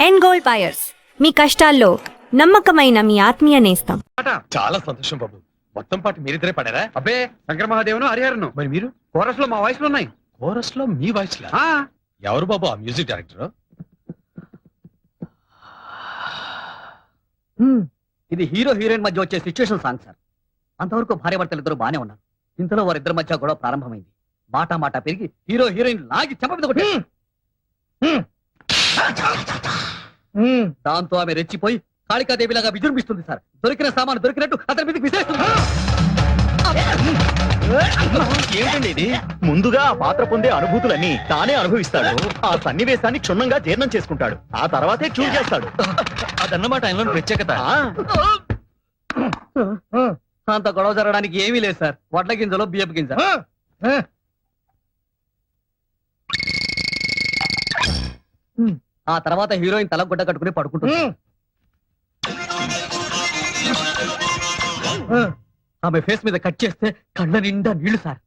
End gold buyers, మీ కష్టాల్లో నమ్మకమైన మీ ఆత్మీయ నేస్తం. చాలా సంతోషం బాబు. మొత్తం పాటు మీరిద్దరే పడారా? అబ్బే, శంకర మహాదేవను హరిహరను. మరి మీరు కోరస్ లో మా వాయిస్లు ఉన్నాయి. కోరస్ లో మీ వాయిస్ లా? ఎవరు బాబు ఆ మ్యూజిక్ డైరెక్టర్? ఇది హీరో హీరోయిన్ మధ్య వచ్చే సిచ్యువేషన్ సాంగ్ సార్. అంతవరకు భార్యాభర్తలు ఇద్దరు బానే ఉన్నారు. ఇంతలో వారిద్దరి మధ్య గొడవ ప్రారంభమైంది. మాట మాట పెరిగి హీరో హీరోయిన్ లాగి చెంప మీద కొట్టారు. దాంతో ఆమె రెచ్చిపోయి కాళికాదేవిలాగా విజృంభిస్తుంది సార్. దొరికిన సామాను దొరికినట్టు అతని మీదకి విసిరేస్తుంది. ఏమిటండి ఇది? ముందుగా ఆ పాత్ర పొందే అనుభూతులన్నీ తానే అనుభవిస్తాడు. ఆ సన్నివేశాన్ని క్షుణ్ణంగా జీర్ణం చేసుకుంటాడు. ఆ తర్వాతే ట్యూన్ చేస్తాడు. అదన్నమాట ఆయనలో ప్రత్యేకత. అంత గొడవ జరగడానికి ఏమీ లేదు సార్. వడ్ల గింజలో బియ్యపు గింజ. ఆ తర్వాత హీరోయిన్ తల గుడ్డ కట్టుకుని పడుకుంటుంది. ఆమె ఫేస్ మీద కట్ చేస్తే కళ్ళ నిండా నీళ్లు సార్.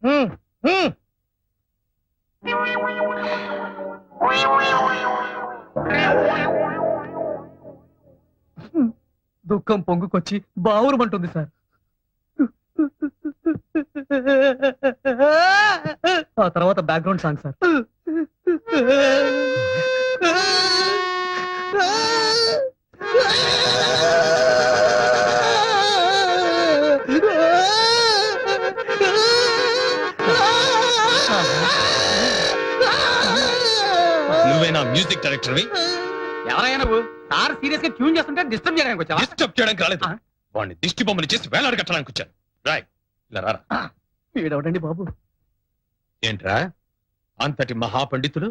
దుఃఖం పొంగుకొచ్చి బావురమంటుంది సార్. ఆ తర్వాత బ్యాక్గ్రౌండ్ సాంగ్ సార్. నువ్వేనా మ్యూజిక్ డైరెక్టర్వి? ఎవరైనా నువ్వు సార్ సీరియస్ గా ట్యూన్ చేస్తుంటే డిస్టర్బ్ చేయడానికి వచ్చావా? డిస్టర్బ్ చేయడానికి రాలేదు. వాడిని దిష్టి బొమ్మని చేసి వేలాడి కట్టడానికి వచ్చాను. రాయ్, ఇలా రారా. వీడవడండి బాబు. ఏంట్రా, అంతటి మహాపండితులు,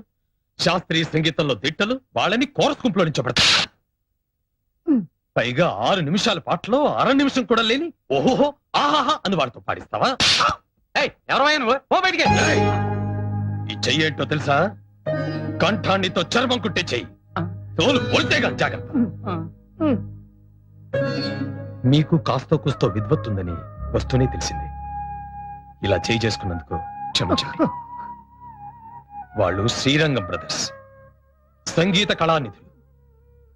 శాస్త్రీయ సంగీతంలో దిట్టలు, వాళ్ళని కోరస్ గుంపులో నుంచబడతారు. పైగా 6 నిమిషాల పాటలో 1/2 నిమిషం కూడా లేని ఓహోహో ఆహాహా అని వాళ్ళతో పాడిస్తావా? ఎవరైనా నువ్వు ఓ బయటికి. ఈ చెయ్యి ఏంటో తెలుసా? కంఠాన్నితో చర్మం కుట్టే చెయ్యి. తోలు పొలితేగా జాగ్రత్త. మీకు కాస్తో కూస్తో విద్వత్తుందని వస్తూనే తెలిసింది. ఇలా చేయి చేసుకున్నందుకు క్షమించండి. వాళ్ళు శ్రీరంగం బ్రదర్స్, సంగీత కళానిధులు.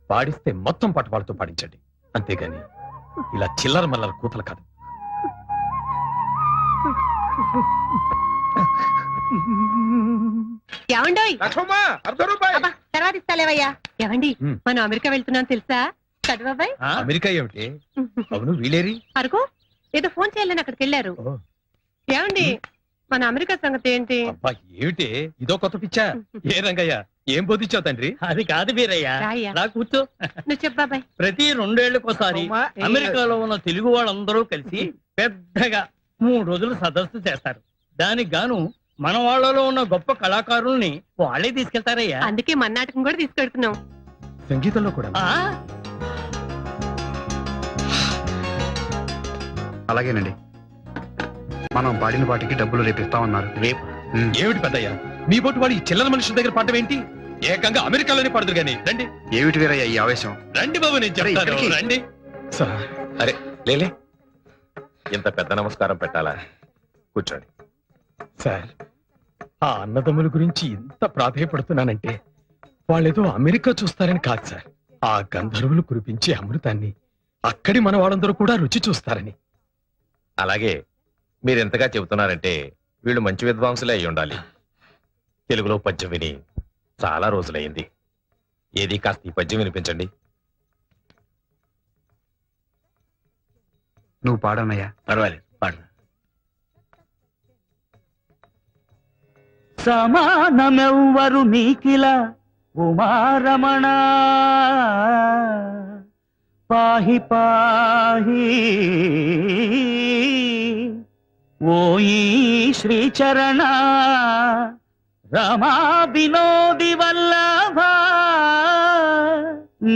పాడిస్తే మొత్తం పాట వాళ్ళతో పాడించండి, అంతేగాని ఇలా చిల్లర మల్లర కూతలు కాదు. ఏమండోయ్, లక్ష్మమ్మ, ₹1 అబ్బా, తర్వాత ఇస్తాలేవయ్యా. ఏమండి, మనం అమెరికా వెళ్తున్నాం తెలుసా? చదువాబాయ్. అమెరికా ఏమిటి? అవును, వీలేరి అరకు ఏదో ఫోన్ చేయాలని అక్కడికి వెళ్ళారు. ఏమండి, మన అమెరికా సంగతి ఏంటి? అబ్బా ఏమిటి ఇదో కొత్త పిచ్చా? ఏ రంగయ్య, ఏం బోధించావు తండ్రి? అది కాదు వీరయ్యా, రాయ్యా. రా కూర్చో. నువ్వు చెప్పాబాయ్. ప్రతి 2 ఏళ్లకోసారి అమెరికాలో ఉన్న తెలుగు వాళ్ళందరూ కలిసి పెద్దగా 3 రోజులు సదస్సు చేస్తారు. దానికి గాను మన వాళ్ళలో ఉన్న గొప్ప కళాకారుల్ని వాళ్ళే తీసుకెళ్తారయ్యా. అందుకే మన నాటకం కూడా తీసుకెళ్తున్నాం. సంగీతంలో కూడా? అలాగేనండి. మనం పాడిన పాటికి డబ్బులు రేపిస్తామన్నారు. రేపు ఏమిటి పెద్దయ్య, మీ బోటు వాడు ఈ చిల్లర మనుషుల దగ్గర పాడటం ఏంటి? ఏకంగా అమెరికాలోనే పడదు గాని. రండి ఏమిటి వీరయ్య ఈ ఆవేశం? రండి బాబు, నేను చెప్తాను. ఇక్కడికి. రండి సార్. అరే లేలే, ఇంత పెద్ద నమస్కారం పెట్టాలా? కూర్చోండి. సార్, ఆ అన్నదమ్ముల గురించి ఇంత ప్రాధేయపడుతున్నానంటే వాళ్ళేదో అమెరికా చూస్తారని కాదు సార్. ఆ గంధర్వులు కురిపించే అమృతాన్ని అక్కడి మన వాళ్ళందరూ కూడా రుచి చూస్తారని. అలాగే మీరు ఎంతగా చెబుతున్నారంటే వీళ్ళు మంచి విద్వాంసులే అయి ఉండాలి. తెలుగులో పద్యం విని చాలా రోజులైంది. ఏది కాస్త ఈ పద్యం వినిపించండి. నువ్వు పాడనయ్యా. పర్వాలేదు, పాడు. సమానమెవ్వరు నీకిలా ఉమారమణ పాహి పాహి ఓయి శ్రీచరణ రమా వినోది వల్లభ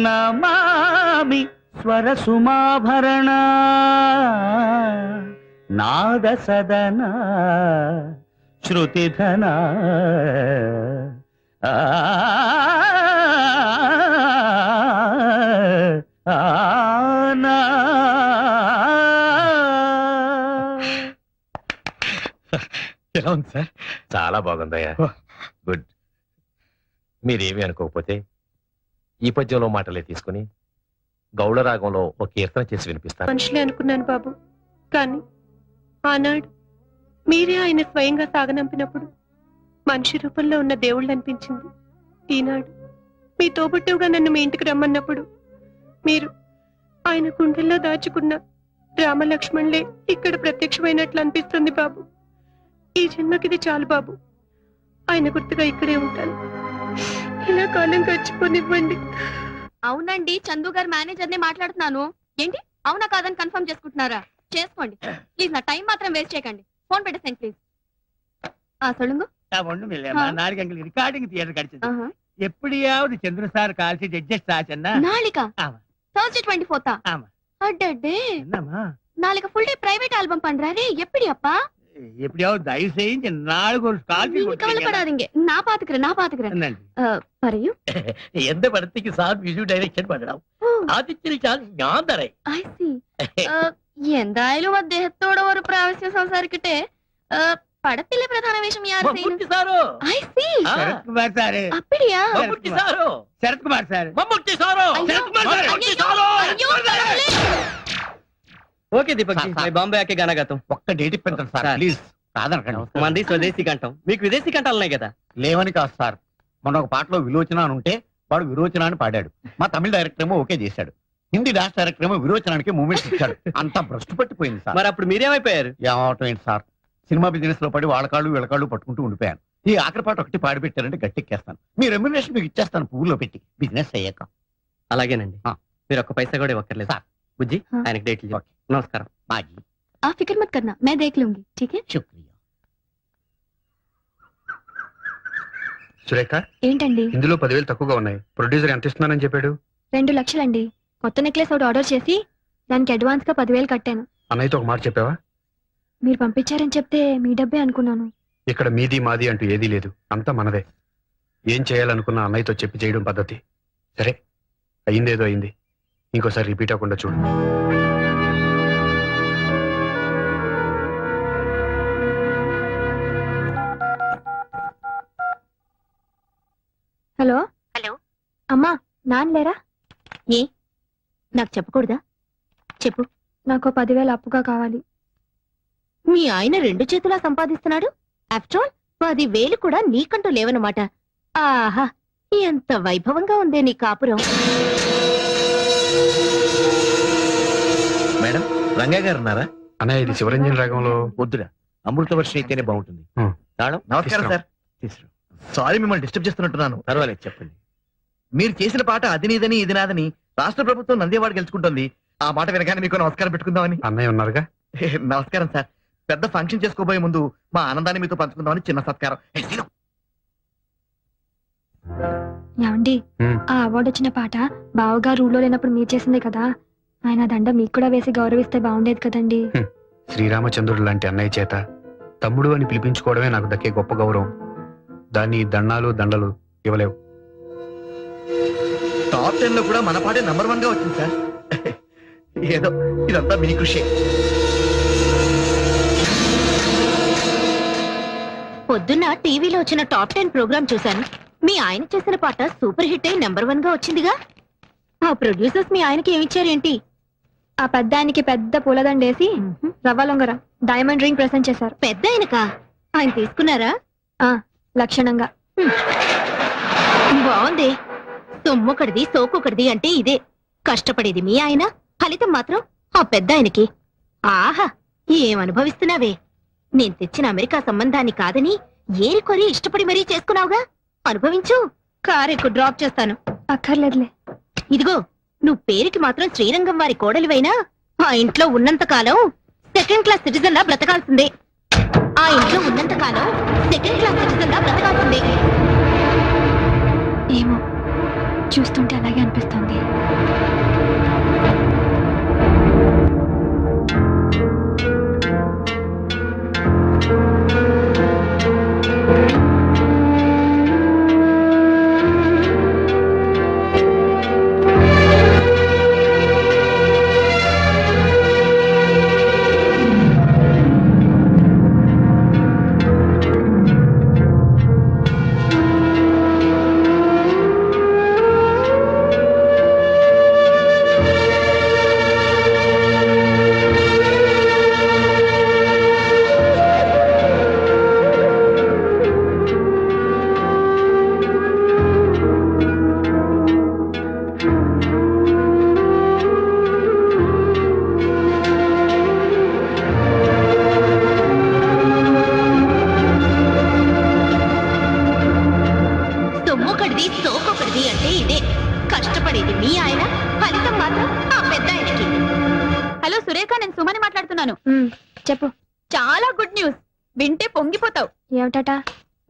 నమామి స్వరసుమాభరణ నాద సదన శృతిధన ఎలా ఉంది సార్? చాలా బాగుందయ్యా. గుడ్. మీరేమీ అనుకోకపోతే ఈ పద్యంలో మాటలే తీసుకుని గౌళ రాగంలో ఒక కీర్తన చేసి వినిపిస్తాను. మనుషులే అనుకున్నాను బాబు, కానీ ఆనాడు మీరే ఆయన స్వయంగా సాగనంపినప్పుడు మనిషి రూపంలో ఉన్న దేవుళ్ళు అనిపించింది. ఈనాడు మీ తోబుట్టువుగా నన్ను మీ ఇంటికి రమ్మన్నప్పుడు మీరు ఆయన గుండెల్లో దాచుకున్న రామలక్ష్మణులే ఇక్కడ ప్రత్యక్షమైనట్లు అనిపిస్తుంది బాబు. ఈ జన్మకిది చాలు బాబు. ఆయన గుర్తుగా ఇక్కడే ఉంటాను. ఇలా కాలం గడిచిపోనివ్వండి. అవునండి, చందు గారు మేనేజర్ ని మాట్లాడుతున్నాను. ఏంటి అవునా కాదని కన్ఫర్మ్ చేసుకుంటున్నారా? చేసుకోండి ప్లీజ్, నా టైం మాత్రం వేస్ట్ చేయకండి. ఫోన్ పెట్టేసేయండి ప్లీజ్. சொல்லுங்க. நாளைக்கு எங்களுக்கு ரிகார்டிங் தியேட்டர் கிடைச்சது. எப்படியாவது சந்திர சார் கால்சி அட்ஜஸ்ட் ஆச்சுன்னா நாளைக்கா? ஆமா. Thursday 24th. ஆமா. அடடே, என்னம்மா நாளைக்கு ஃபுல் டே பிரைவேட் ஆல்பம் பண்றாரே, எப்படி அப்பா? எப்படியாவது தயவு செஞ்சு நாளைக்கு ஒரு கால்சி நீங்க கவலைப்படாதீங்க, நான் பாத்துக்கிறேன். പറയൂ. എന്റെ പടത്തേക്ക് സാർ മ്യൂസിക് ഡയറക്ഷൻ പണ്ടണം. ആദ്യത്തെ ചാൻസ് ഞാൻ തരേ. I see. എന്തായാലും അദ്ദേഹത്തോട് ഒരു പ്രാവശ്യം സംസാരിക്കട്ടെ. പടത്തിലെ പ്രധാന വേഷം യാർ ചെയ്യുന്നു? സാറോ? I see. சரத்குமார் சார். அப்படியா? മമ്മൂട്ടി സാറോ? சரத்குமார் சார். മമ്മൂട്ടി സാറോ? అయ్యో, ശരത്കുమాർ സാർ, മമ്മൂട്ടി అయ్యో, സാറോ? అయ్యో, కదలలే. ఓకే దీపక్ జీ, मैं బాంబే ఆకే గానా గాతా हूं. ఒక్క డేట్ ఇప్పించండి సార్ సార్. ప్లీజ్. కాదనకండి. మంది స్వదేశీ కంఠం, మీకు విదేశీ కంఠాలు ఉన్నాయి కదా. లేవని కాదు సార్, మొన్న ఒక పాటలో విలోచన అని ఉంటే వాడు విరోచన అని పాడాడు. మా తమిళ డైరెక్టర్ ఏమో ఓకే చేశాడు. హిందీ డాన్స్ డైరెక్టర్ ఏమో విరోచనానికి మూమెంట్స్ ఇచ్చాడు. అంతా భ్రష్టు పట్టిపోయింది సార్. మరి అప్పుడు మీరేమైపోయారు? ఏమవటం ఏంటి సార్, సినిమా బిజినెస్ లో పడి వాళ్ళ కాళ్ళు వీళ్ళ కాళ్ళు పట్టుకుంటూ ఉండిపోయాను. ఈ ఆఖరి పాట ఒకటి పాడి పెట్టారంటే గట్టెక్కేస్తాను. మీ రెమ్యునరేషన్ మీకు ఇచ్చేస్తాను పువ్వులో పెట్టి, బిజినెస్ అయ్యాక. అలాగేనండి, మీరు ఒక్క పైసా కూడా ఇవ్వక్కర్లేదు. సార్. బుజ్జి, हाँ. ఆయనకి డేట్లు చెప్పు. నమస్కారం. బాజీ, आप फिक्र मत करना, मैं देख लूंगी, ठीक है? శుక్రియా. సురేఖ, ఏంటండి? ఇందులో 10,000 తక్కువగా ఉన్నాయి. ప్రొడ్యూసర్ ఎంత ఇస్తున్నానని చెప్పాడు? 2 లక్షలండి. కొత్త నెక్లెస్ ఒకటి ఆర్డర్ చేసి దానికి అడ్వాన్స్ గా 10,000 కట్టాను. అన్నయ్యతో ఒక మాట చెప్పావా? మీరు పంపించారని చెప్తే మీ డబ్బే అనుకున్నాను. ఇక్కడ మీది మాది అంటూ ఏదీ లేదు, అంతా మనదే. ఏం చేయాలనుకున్నా అన్నయ్యతో చెప్పి చేయడం పద్ధతి. సరే, అయిందేదో అయింది, ఇంకోసారి రిపీట్ అవ్వకుండా చూడు. హలో. హలో. అమ్మా, నాన్న లేరా? నాకు చెప్పకూడదా? చెప్పు. నాకు 10,000 అప్పుగా కావాలి. మీ ఆయన 2 చేతులా సంపాదిస్తున్నాడు. ఆఫ్టర్ ఆల్ 10,000 కూడా నీకంటూ లేవన్నమాట. ఆహా, ఎంత వైభవంగా ఉందే నీ కాపురం. మేడం, రంగా గారు ఉన్నారా? అన్నయ్య, ఇది శివరంజన్ రాగంలో. వద్దురా, అమృతవర్షి అయితేనే బాగుంటుంది. హ్మ్. తాళం. నమస్కారం తీసుకురా. సార్. తీసుకురా. సారీ, మిమ్మల్ని డిస్టర్బ్ చేస్తున్నట్టున్నాను. పర్వాలేదు, చెప్పండి. మీరు చేసిన పాట అది నీదని ఇది నాదని రాష్ట్ర ప్రభుత్వం నందేవాడ గెలుచుకుంటుంది. ఆ మాట వినగానే మీకు నమస్కారం పెట్టుకుందామని. అన్నయ్య ఉన్నారుగా. నమస్కారం సార్. పెద్ద ఫంక్షన్ చేసుకోబోయే ముందు మా ఆనందాన్ని మీతో పంచుకుందామని చిన్న సత్కారం. ఏమండి, హ్మ్. ఆ అవార్డు వచ్చిన పాట బావగా రూల్లో లేనప్పుడు మీరు చేసిందే కదా. ఆయన దండ మీకు కూడా వేసి గౌరవిస్తే బాగుండేది కదండి. శ్రీరామచంద్రుడు లాంటి అన్నయ్య చేత తమ్ముడు అని పిలిపించుకోవడమే నాకు దక్కే గొప్ప గౌరవం. దాన్ని దండాలు దండలు ఇవ్వలేవు. టాప్ 10 లో కూడా మన పాటే నంబర్ 1 గా వచ్చింది సార్. ఏదో ఇదంతా మీ కృషి. పొద్దున్న టీవీలో వచ్చిన టాప్ 10 ప్రోగ్రామ్ చూశాను. మీ ఆయన చేసిన పాట సూపర్ హిట్ అయి నెంబర్ 1 గా వచ్చిందిగా. ఆ ప్రొడ్యూసర్స్ మీ ఆయనకి ఏమిచ్చారేంటి? ఆ పెద్ద ఆయనకి పెద్ద పూలదండేసి రవ్వ లొంగర డైమండ్ రింగ్ ప్రెసెంట్ చేశారు. పెద్ద ఆయనకా? ఆయన తీసుకున్నారా? లక్షణంగా. బాగుంది. సొమ్మొకటిది సోకొకటిది అంటే ఇదే. కష్టపడేది మీ ఆయన, ఫలితం మాత్రం ఆ పెద్ద ఆయనకి. ఆహా, ఏమనుభవిస్తున్నావే. నేను తెచ్చిన అమెరికా సంబంధాన్ని కాదని ఏరికొరి ఇష్టపడి మరీ చేసుకున్నావుగా. అనుభవించు. కారెక్కు డ్రాప్ చేస్తాను. అక్కర్లేదులే. ఇదిగో, నువ్వు పేరుకి మాత్రం శ్రీరంగం వారి కోడలివైనా ఆ ఇంట్లో ఉన్నంత కాలం సెకండ్ క్లాస్ సిటిజన్ లా బ్రతకాల్సిందే. ఆ ఇంట్లో ఉన్నంత కాలం సెకండ్ క్లాస్ సిటిజన్ లా బ్రతకాల్సిందే. ఏమో, చూస్తుంటే అలాగే అనిపిస్తుంది. కష్టపడేది మీ ఆయన, ఫలితం మాత్రం ఆ పెద్ద ఆయనకి. హలో సురేఖ, నేను సుమని మాట్లాడుతున్నాను. చెప్పు. చాలా గుడ్ న్యూస్, వింటే పొంగిపోతావు. ఏమిటట?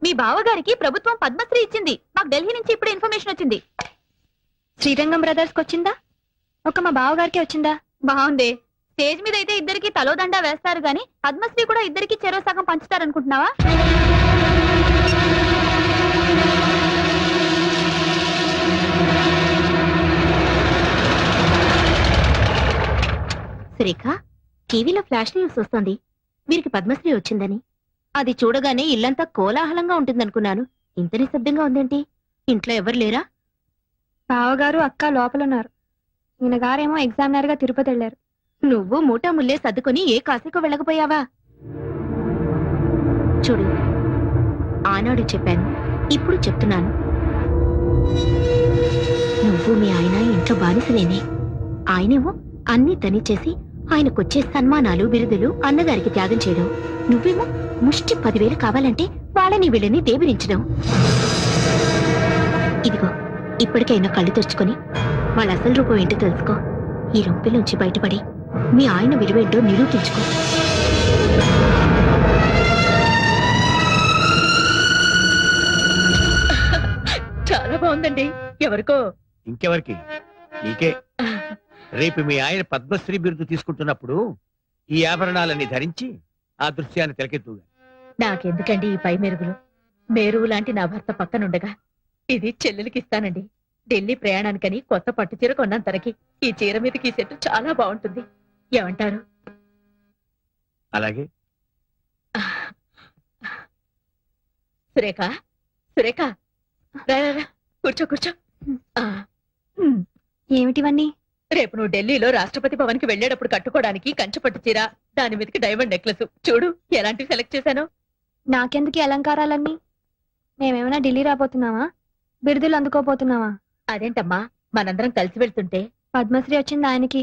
మీ బావగారికి ప్రభుత్వం పద్మశ్రీ ఇచ్చింది. మాకు ఢిల్లీ నుంచి ఇప్పుడు ఇన్ఫర్మేషన్ వచ్చింది. శ్రీరంగం బ్రదర్స్ కి వచ్చిందా? ఒక మా బావగారికి వచ్చిందా? బాగుంది. స్టేజ్ మీద అయితే ఇద్దరికి తలోదండా వేస్తారు గాని పద్మశ్రీ కూడా ఇద్దరికి చెరో సగం పంచుతారనుకుంటున్నావా? సురేఖ, టీవీలో ఫ్లాష్ న్యూస్ వస్తుంది, వీరికి పద్మశ్రీ వచ్చిందని. అది చూడగానే ఇల్లంతా కోలాహలంగా ఉంటుందనుకున్నాను. ఇంత నిశ్శబ్దంగా ఉందేంటి? ఇంట్లో ఎవరు లేరా? బావగారు అక్క లోపలున్నారు. ఈయన గారేమో ఎగ్జామినర్ గా తిరుపతి వెళ్లారు. నువ్వు మూటా ముల్లే సర్దుకొని ఏ కాశీకో వెళ్ళకపోయావా? చూడు, ఆనాడు చెప్పాను, ఇప్పుడు చెప్తున్నాను. నువ్వు మీ ఆయన ఇంట్లో బానిసలేనే. ఆయనేమో అన్నీ తనిచేసి ఆయనకొచ్చే సన్మానాలు బిరుదులు అన్నగారికి త్యాగం చేయడం. నువ్వేమో ముష్టి 10,000 కావాలంటే వాళ్ళని వీళ్ళని దేబిరించడం. ఇదిగో, ఇప్పటికైనా కళ్ళు తెరుచుకొని వాళ్ళ అసలు రూపం ఏంటో తెలుసుకో. ఈ రొంపిలోంచి బయటపడి మీ ఆయన విలువేంటో నిరూపించుకో. చాలా బాగుందండి. ఎవరికో? ఇంకెవరికి? నీకే. రేపు మీ ఆయన పద్మశ్రీ బిరుదు తీసుకుంటున్నప్పుడు ఈ ఆభరణాలన్నీ ధరించి ఆ దృశ్యాన్ని తెలకెత్తుగా. నాకెందుకండి ఈ పై మెరుగులు? మేరువు లాంటి నా భర్త పక్కనుండగా ఇది చెల్లెలికి ఇస్తానండి. ఢిల్లీ ప్రయాణానికని కొత్త పట్టు చీర కొన్నాను తనకి. ఈ చీర మీదకి ఈ సెట్ చాలా బాగుంటుంది. ఏమంటారు? అలాగే. సురేఖ, సురేఖ, రా రా రా, కూర్చో కూర్చో. ఏమిటివన్నీ? రేపు నువ్వు ఢిల్లీలో రాష్ట్రపతి భవన్ కి వెళ్ళేటప్పుడు కట్టుకోవడానికి కంచు పట్టు చీర, దాని మీదకి డైమండ్ నెక్లెస్. చూడు ఎలాంటివి సెలెక్ట్ చేశాను. నాకెందుకు ఈ అలంకారాలన్నీ? మేమేమైనా ఢిల్లీ రాబోతున్నావా? బిరుదులు అందుకోబోతున్నావా? అదేంటమ్మా, మనందరం కలిసి వెళ్తుంటే. పద్మశ్రీ వచ్చింది ఆయనకి,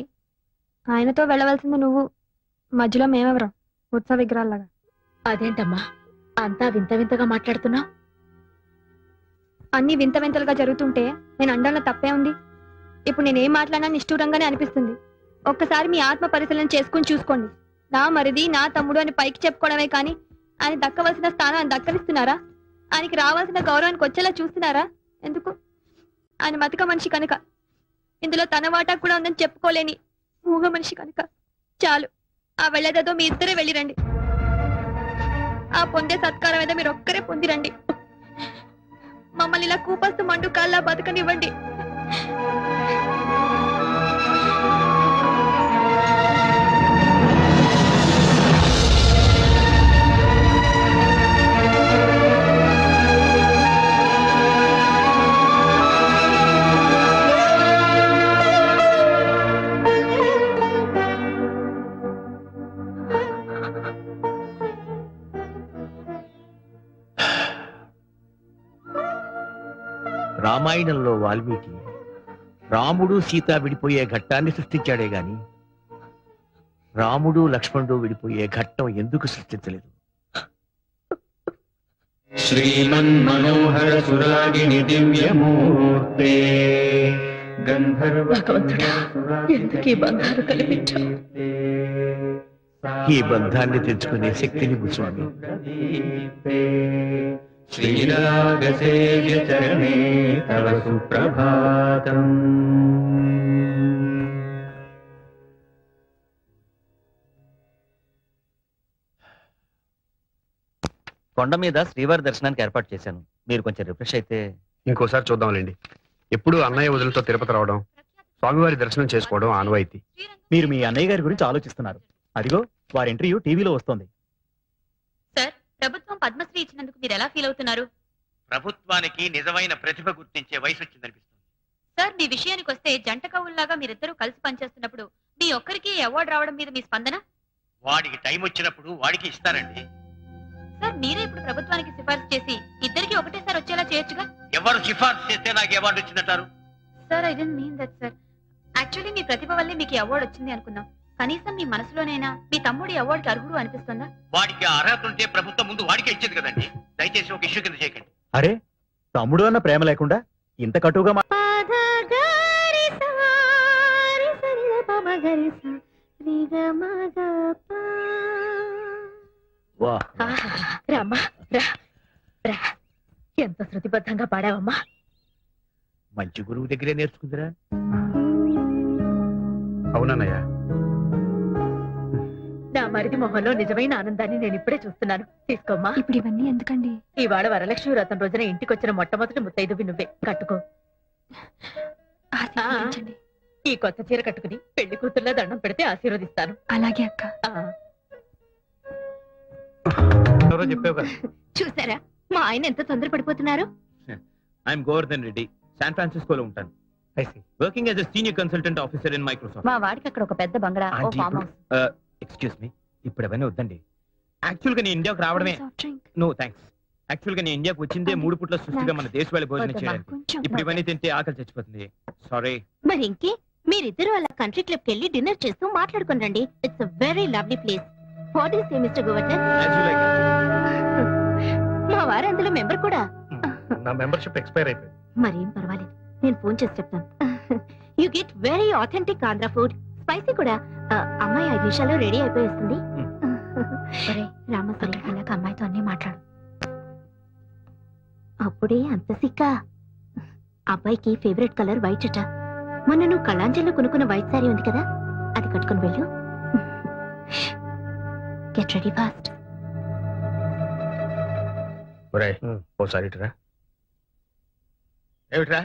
ఆయనతో వెళ్ళవలసింది నువ్వు. మధ్యలో మేమెవరం? ఉత్సవ విగ్రహాల్లాగా. అదేంటమ్మా అంతా వింత వింతగా మాట్లాడుతున్నావు? అన్ని వింత వింతలుగా జరుగుతుంటే నేను అండంలో తప్పే ఉంది. ఇప్పుడు నేనేం మాట్లాడినా నిష్ఠూరంగానే అనిపిస్తుంది. ఒక్కసారి మీ ఆత్మ పరిశీలన చేసుకుని చూసుకోండి. నా మరిది, నా తమ్ముడు అని పైకి చెప్పుకోవడమే కానీ ఆయన దక్కవలసిన స్థానాన్ని దక్కనిస్తున్నారా? ఆయనకి రావాల్సిన గౌరవానికి వచ్చేలా చూస్తున్నారా? ఎందుకు? ఆయన మతిక మనిషి కనుక. ఇందులో తన వాటా కూడా ఉందని చెప్పుకోలేని మూగ మనిషి కనుక. చాలు, ఆ వెళ్ళేదేదో మీ ఇద్దరే వెళ్ళిరండి. ఆ పొందే సత్కారం ఏదో మీరు ఒక్కరే పొందిరండి. మమ్మల్ని ఇలా కూపస్తు మండు కాల్లా బతకనివ్వండి. రామాయణంలో వాల్మీకి రాముడు సీత విడిపోయే ఘట్టాన్ని సృష్టించాడే గాని రాముడు లక్ష్మణుడు విడిపోయే ఘట్టం ఎందుకు సృష్టించలేదు? శ్రీమన్మనోహర సురాగిణి దివ్యమూర్తే ఈ బంధాన్ని తెచ్చుకునే శక్తిని స్వామి. శ్రీరాగసేవ్య చరణే తవ సుప్రభాతం. కొండ మీద శ్రీవారి దర్శనానికి ఏర్పాటు చేశాను. మీరు కొంచెం రిఫ్రెష్ అయితే. ఇంకోసారి చూద్దాంలేండి. ఎప్పుడు అన్నయ్య వదులతో తిరుపతి రావడం, స్వామివారి దర్శనం చేసుకోవడం ఆనవాయితీ. మీరు మీ అన్నయ్య గారి గురించి ఆలోచిస్తున్నారు. అదిగో వారి ఇంటర్వ్యూ టీవీలో వస్తోంది. సార్, ప్రభుత్వం పద్మశ్రీ ఇచ్చినందుకు మీరు ఎలా ఫీల్ అవుతున్నారు? ప్రభుత్వానికి నిజమైన ప్రతిభ గుర్తించే వయసు వచ్చిందనిపిస్తుంది. సార్, మీ విషయానికి వస్తే జంట కవుల్లాగా మీరిద్దరూ కలిసి పనిచేస్తున్నప్పుడు మీ ఒక్కరికి అవార్డు రావడం మీద మీ స్పందన? వాడికి టైం వచ్చినప్పుడు వాడికి ఇస్తారండి. సార్, మీరే ఇప్పుడు ప్రభుత్వానికి సిఫార్సు చేసి ఇద్దరికి ఒకటేసారి వచ్చేలా చేయొచ్చుగా. ఎవరు సిఫార్సు చేస్తే నాకు అవార్డు వచ్చిందంటారు? Sir, I don't mean that sir. Actually మీ ప్రతిభ వల్లే మీకు అవార్డు వచ్చింది అనుకున్నాం. కనీసం మీ మనసులోనైనా మీ తమ్ముడి అవార్డుకి అర్హుడు అనిపిస్తుందా? వాడికి అర్హత ఉంటే ప్రభుత్వం ముందు వాడికి ఇచ్చేది కదండి. దయచేసి ఒక ఇష్యూ కింద చేయకండి. అరే, తమ్ముడు అన్న ప్రేమ లేకుండా ఇంత కటువుగా పాదగారి రామ్మా రా రా. ఎంత శృతిబద్ధంగా పాడావమ్మా. మంచి గురువు దగ్గరే నేర్చుకుందిరా. అవునన్నయ్య. నా మరిది మొహంలో నిజమైన ఆనందాన్ని నేను ఇప్పుడే చూస్తున్నాను. తీసుకోమ్మా. ఇప్పుడు ఇవన్నీ ఎందుకండి? ఇవాళ వరలక్ష్మి వ్రతం రోజున ఇంటికొచ్చిన మొట్టమొదటి ముత్తైదువి నువ్వే. కట్టుకో. ఆశీర్వదించండి. ఈ కొత్త చీర కట్టుకుని పెళ్లి కూతుర్లా దండం పెడితే ఆశీర్వదిస్తాను. అలాగే అక్క. ఎవరో చెప్పావు కదా. చూసారా మా ఆయన ఎంత తొందర పడిపోతున్నారు. ఐఎమ్ గోవర్ధన్ రెడ్డి, శాన్ ఫ్రాన్సిస్కోలో ఉంటాను. Working as a senior consultant officer in Microsoft. మా వాడికి అక్కడ ఒక పెద్ద బంగళా, ఓ ఫామ్ హౌస్. ఎక్స్క్యూజ్ మీ, ఇప్పుడు అవన్నీ వద్దండి. యాక్చువల్ గా నేను ఇండియాకు రావడమే. Soft drink. No thanks. Actual గా నేను ఇండియాకు వచ్చిందే 3 పూట్ల సుస్థిగా మన దేశ వాళ్ళ భోజనం వద్దమ్మా. చేయడానికి. కొంచెం. ఇప్పుడు ఇవన్నీ తింటే ఆకలి చచ్చిపోతుంది. సారీ. మరి ఇంకే మీరిద్దరూ అలా కంట్రీ క్లబ్ కెళ్ళి డిన్నర్ చేస్తూ మాట్లాడుకుని రండి. It's a very lovely place. What is mister Govardhan? మా వారు అందులో మెంబర్ కూడా. నా మెంబర్షిప్ ఎక్స్పైర్ అయిపోయింది. మరేం పర్వాలేదు, నేను ఫోన్ చేసి చెప్తాను. You get very authentic Andhra food. Spicy కూడా. అమ్మాయి 5 నిమిషాల్లో రెడీ అయిపోయేస్తుంది. రామసరి అలాగ అమ్మాయితో అన్నీ మాట్లాడు. అప్పుడే అంత సిక్క. అబ్బాయికి ఫేవరెట్ కలర్ వైట్ అట. మొన్న నువ్వు కళాంజలిలో కొనుక్కున్న వైట్ సారీ ఉంది కదా, అది కట్టుకుని వెళ్ళు. Get ready fast. ఓసారి ఇటురా. ఏమిట్రా,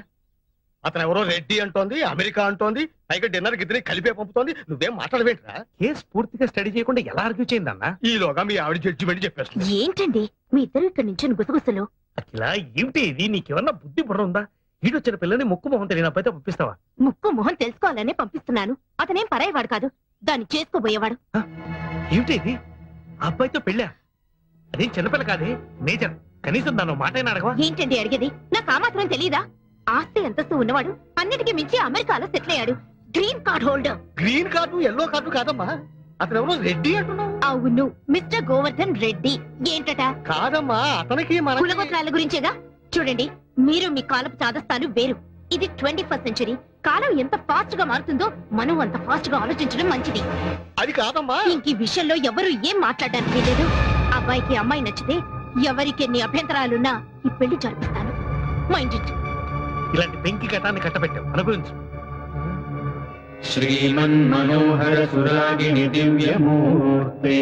అతను ఎవరో రెడ్డి అంటోంది, అమెరికా అంటోంది, పైగా డిన్నర్ గిద్దరి కలిపే పంపుతోంది. నువ్వేం మాట్లాడవేంట్రా? కేసు పూర్తిగా స్టడీ చేయకుండా ఎలా ఆర్గ్యూ చేయిందన్నా? ఈలోగా మీ ఆవిడ జడ్జిమెంట్ చెప్పేస్తుంది. ఏంటండి మీ ఇద్దరు ఇక్కడ నుంచి గుసగుసలు? అట్లా ఏమిటి ఇది? నీకేమన్నా బుద్ధి బుర్ర ఉందా? ఈడొచ్చిన పిల్లని ముక్కు మొహం తెలియని అబ్బాయితో పంపిస్తావా? ముక్కు మొహం తెలుసుకోవాలనే పంపిస్తున్నాను. అతనేం పరాయివాడు కాదు, దాన్ని చేసుకోబోయేవాడు. ఏమిటి ఇది? ఆ అబ్బాయితో పెళ్ళా? అదేం చిన్నపిల్ల కాదే, మేజర్. కనీసం దాని మాట అయినా అడగవా? ఏంటండి అడిగేది? నాకు ఆ మాత్రం తెలీదా? ఆస్తి అంతస్తు ఉన్నవాడు, అన్నిటికీ మించి అమెరికాలో సెటిల్ అయ్యాడు. Green card holder. Green card yellow card కాదమ్మా, అతను ఎవరో రెడ్డి అంటున్నావు. అవును, మిస్టర్ గోవర్ధన్ రెడ్డి. ఏంటట? కాదమ్మా, అతనికి మన కులగోత్రాల గురించేగా. చూడండి, మీరు మీ కాలపు చాదస్తాలు వేరు. ఇది 21st సెంచరీ. కాలం ఎంత ఫాస్ట్ గా మారుతుందో మనం అంత ఫాస్ట్ గా ఆలోచించడం మంచిది. అది కాదమ్మా. ఇంక ఈ విషయంలో ఎవరు ఏం మాట్లాడడానికి లేదు. అబ్బాయికి అమ్మాయి నచ్చితే ఎవరికి ఎన్ని అభ్యంతరాలున్నా ఈ పెళ్లి జరిపిస్తాను. Mind it. ఇలాంటి పెంకి ఘటాన్ని కట్టబెట్టావు, అనుభవించు. శ్రీమన్మనోహర సురాగిణి దివ్యమూర్తే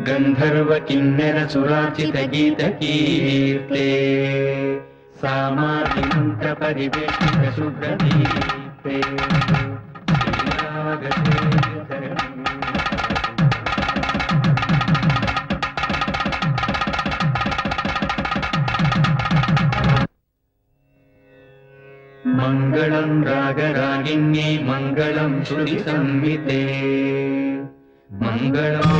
గంధర్వ కిన్నెర సురాచిత గీత కీర్తే సామాధి మంత్ర పరివేష్టిత శుభ్రదీప్తే మంగళం రాగరాగిణ్యై మంగళం శృతి సంహితే మంగళం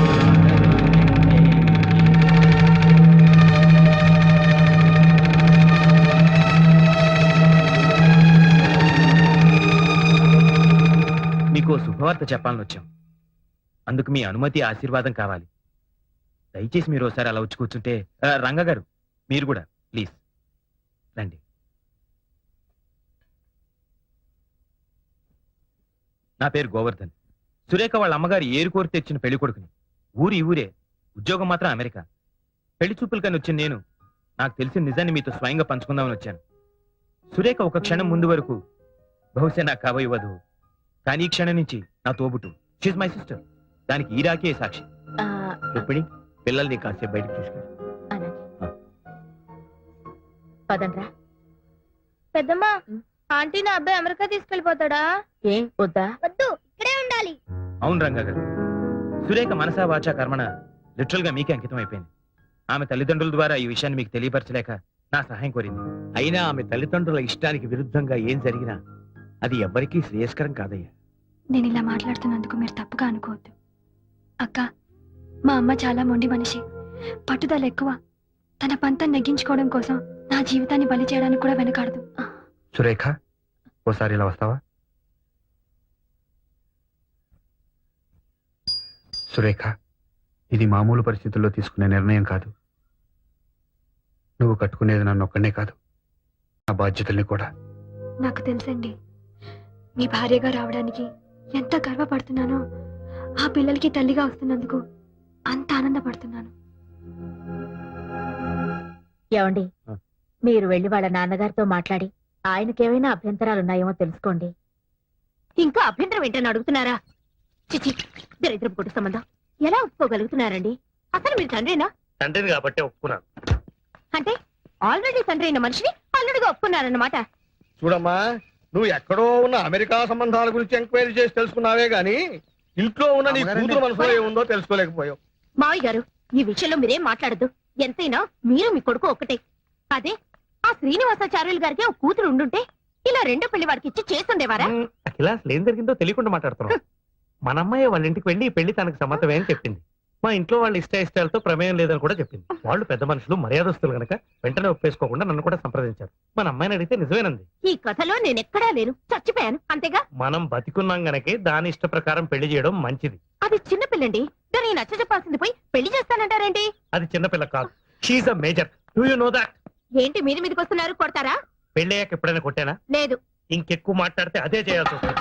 మీకు శుభవార్త చెప్పాలని వచ్చాం. అందుకు మీ అనుమతి, ఆశీర్వాదం కావాలి. దయచేసి మీరు ఒకసారి అలా వచ్చి కూర్చుంటే. రంగ గారు, మీరు కూడా ప్లీజ్ రండి. నా పేరు గోవర్ధన్. సురేఖ వాళ్ళ అమ్మగారు ఏరు కోరి తెచ్చిన పెళ్లి కొడుకుని. ఊరి ఊరే, ఉద్యోగం మాత్రం అమెరికా. పెళ్లి చూపులకని వచ్చిన నేను నాకు తెలిసిన నిజాన్ని మీతో స్వయంగా పంచుకుందామని వచ్చాను. సురేఖ ఒక క్షణం ముందు వరకు బహుశా నాకు కాబోయే వధువు, కానీ ఈ క్షణం నుంచి నా తోబుట్టు. She's my sister. దానికి ఈ రాకే సాక్షి. రుక్మిణి, పిల్లల్ని కాసేపు బయటకు తీసుకెళ్ళి. పదండ్రా. పెద్దమ్మా, ఆంటీ నా అబ్బాయి అమెరికా తీసుకెళ్లిపోతాడా? ఏం వద్దా? వద్దు, ఇక్కడే ఉండాలి. అవును రంగా గారు, సురేఖ మనసా వాచా కర్మణ లిటరల్ గా మీకే అంకితం అయిపోయింది. ఆమె తల్లిదండ్రుల ద్వారా ఈ విషయాన్ని మీకు తెలియపరచలేక నా సహాయం కోరింది. అయినా ఆమె తల్లిదండ్రుల ఇష్టానికి విరుద్ధంగా ఏం జరిగినా అది ఎవ్వరికీ శ్రేయస్కరం కాదయ్యా. నేను ఇలా మాట్లాడుతున్నందుకు మీరు తప్పుగా అనుకోవద్దు. అక్క, మా అమ్మ చాలా మొండి మనిషి, పట్టుదల ఎక్కువ. తన పంతం నెగ్గించుకోవడం కోసం నా జీవితాన్ని బలి చేయడానికి కూడా వెనకాడదు. సురేఖ, ఓసారి ఇలా వస్తావా? సురేఖ, ఇది మామూలు పరిస్థితుల్లో తీసుకునే నిర్ణయం కాదు. నువ్వు కట్టుకునేది నన్ను ఒక్కనే కాదు, నా బాధ్యతల్ని కూడా. నాకు తెలుసండి, మీ భార్యగా రావడానికి ఎంత గర్వపడుతున్నానో ఆ పిల్లలకి తల్లిగా వస్తున్నందుకు అంత ఆనందపడుతున్నాను. ఏమండి ఆ. మీరు వెళ్లి వాళ్ళ నాన్నగారితో మాట్లాడి ఆయనకేమైనా అభ్యంతరాలున్నాయేమో తెలుసుకోండి. ఇంకా అభ్యంతరం ఏంటని అడుగుతున్నారా? చిచి, దరిద్రపు కొట్టు సంబంధం ఎలా ఒప్పుకోగలుగుతున్నారండి? అసలు మీరు తండ్రేనా? తండ్రిని కాబట్టి ఒప్పుకున్నాను. అంటే ఆల్రెడీ తండ్రి అయిన మనిషిని అల్లుడిగా ఒప్పుకున్నారన్నమాట. చూడమ్మా, నువ్వు ఎక్కడో ఉన్న అమెరికా సంబంధాల గురించి ఎంక్వైరీ చేసి తెలుసుకున్నావే గాని ఇంట్లో ఉన్న నీ కూతురు మనసులో ఏముందో తెలుసుకోలేకపోయావు. మావయ్య గారు, ఈ విషయంలో మీరేం మాట్లాడద్దు. ఎంతైనా మీరు మీ కొడుకు ఒక్కటే. అదే ఆ శ్రీనివాసాచార్యులు గారికి ఒక కూతురు ఉండుంటే ఇలా రెండో పెళ్లి వాడికి ఇచ్చి చేస్తుండేవారా? ఇలా అసలు ఏం జరిగిందో తెలియకుండా మాట్లాడుతున్నాం. మన అమ్మాయి వాళ్ళ ఇంటికి వెళ్ళి ఈ పెళ్లి తనకు సమ్మతమే అని చెప్పింది. మా ఇంట్లో వాళ్ళ ఇష్టాలతో ప్రమేయం లేదని కూడా చెప్పింది. వాళ్ళు పెద్ద మనుషులు, మర్యాదస్తులు గనక వెంటనే ఒప్పేసుకోకుండా నన్ను కూడా సంప్రదించారు. మన అమ్మాయిని అడిగితే నిజమేనంది. ఈ కథలో నేనెక్కడా లేను, చచ్చిపోయాను అంతేగా. మనం బతికున్నాం గనకే దాని ఇష్ట ప్రకారం పెళ్లి చేయడం మంచిది. అది చిన్న పిల్లండి, దాన్ని నచ్చ చెప్పాల్సింది పోయి పెళ్లి చేస్తానంటారేంటి? అది చిన్నపిల్ల కాదు, she's a major. Do you know that? ఏంటి మీరు మీదకి వస్తున్నారు? కొడతారా? పెళ్ళయ్యాక ఎప్పుడైనా కొట్టానా? లేదు. ఇంకెక్కువ మాట్లాడితే అదే చేయాల్సి వస్తుంది.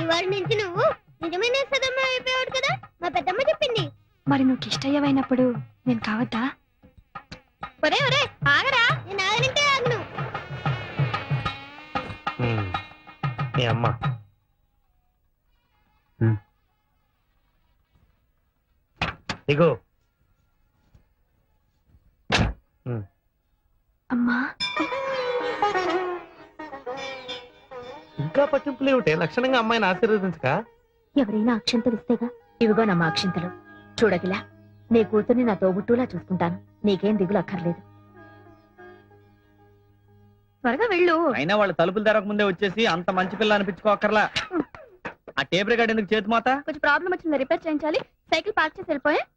ఇవాళ నుంచి నువ్వు నిజమైన సదమ్మ అయిపోయాడు కదా, మా పెద్దమ్మ చెప్పింది. మరి నువ్వు కిష్టయ్యవైనప్పుడు నేను కావద్దా? ఒరే ఒరే ఆగరా, నేను ఆగనంటే ఆగను. మీ అమ్మ ఇగో. అమ్మా, ఇంకా పట్టింపులు ఏమిటే? లక్షణంగా అమ్మాయిని ఆశీర్వదించక. ఎవరైనా అక్షంతలు ఇస్తేగా. ఇవిగో నమ్మ అక్షంతలు. చూడగిలా, నీ కూతుర్ని నా తోబుట్టులా చూసుకుంటాను. నీకేం దిగులు అక్కర్లేదు. త్వరగా వెళ్ళు. అయినా వాళ్ళు తలుపులు తెరక ముందే వచ్చేసి అంత మంచి పిల్ల అనిపించుకోకర్లా. ఆ టేప్ రికార్డ్ ఎందుకు చేతి మాత? కొంచెం ప్రాబ్లం వచ్చింది, రిపేర్ చేయించాలి. సైకిల్ పార్క్ చేసి వెళ్ళిపోయా.